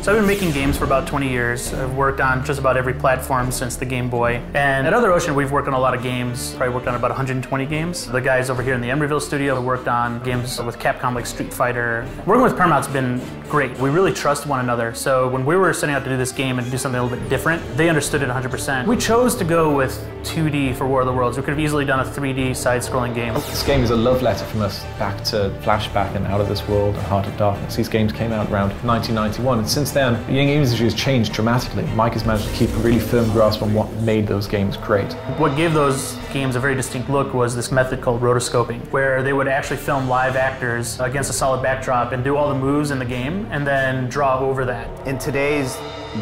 So I've been making games for about 20 years. I've worked on just about every platform since the Game Boy. And at Other Ocean, we've worked on a lot of games. Probably worked on about 120 games. The guys over here in the Emeryville studio have worked on games with Capcom like Street Fighter. Working with Paramount's been great. We really trust one another. So when we were setting out to do this game and do something a little bit different, they understood it 100%. We chose to go with 2D for War of the Worlds. We could have easily done a 3D side-scrolling game. This game is a love letter from us back to Flashback and Out of This World and Heart of Darkness. These games came out around 1991, and since then, the gaming industry has changed dramatically. Mike has managed to keep a really firm grasp on what made those games great. What gave those games a very distinct look was this method called rotoscoping, where they would actually film live actors against a solid backdrop and do all the moves in the game and then draw over that. In today's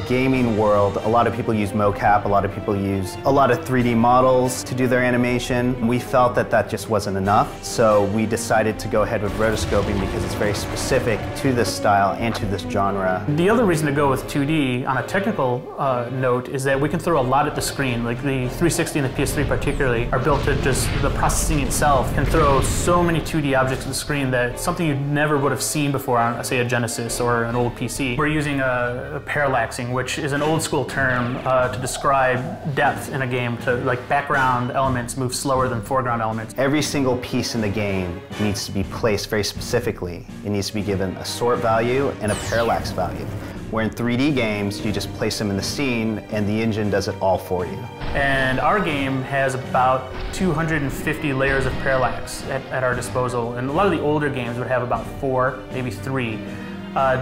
gaming world, a lot of people use mocap, a lot of people use a lot of 3D models to do their animation. We felt that that just wasn't enough, so we decided to go ahead with rotoscoping because it's very specific to this style and to this genre. The other reason to go with 2D on a technical note is that we can throw a lot at the screen. Like the 360 and the PS3 particularly are built to just, the processing itself can throw so many 2D objects at the screen that something you never would have seen before on, say, a Genesis or an old PC. We're using a parallax, which is an old school term to describe depth in a game, to like background elements move slower than foreground elements. Every single piece in the game needs to be placed very specifically. It needs to be given a sort value and a parallax value. Where in 3D games, you just place them in the scene and the engine does it all for you. And our game has about 250 layers of parallax at our disposal, and a lot of the older games would have about 4, maybe 3.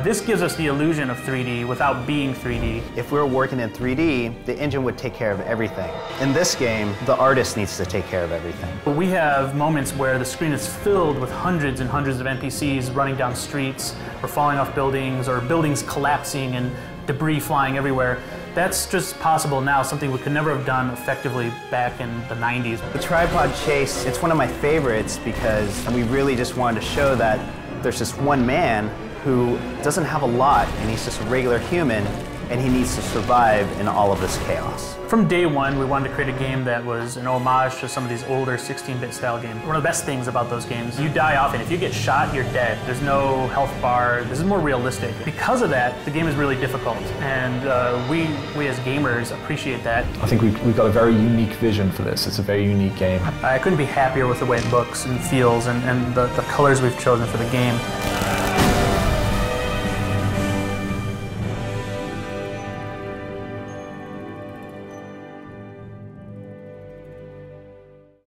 This gives us the illusion of 3D without being 3D. If we were working in 3D, the engine would take care of everything. In this game, the artist needs to take care of everything. We have moments where the screen is filled with hundreds and hundreds of NPCs running down streets, or falling off buildings, or buildings collapsing and debris flying everywhere. That's just possible now, something we could never have done effectively back in the 90s. The Tripod Chase, it's one of my favorites because we really just wanted to show that there's just one man who doesn't have a lot, and he's just a regular human, and he needs to survive in all of this chaos. From day one, we wanted to create a game that was an homage to some of these older 16-bit style games. One of the best things about those games, you die often. If you get shot, you're dead. There's no health bar. This is more realistic. Because of that, the game is really difficult, and we as gamers appreciate that. I think we've got a very unique vision for this. It's a very unique game. I couldn't be happier with the way it looks and feels and the colors we've chosen for the game.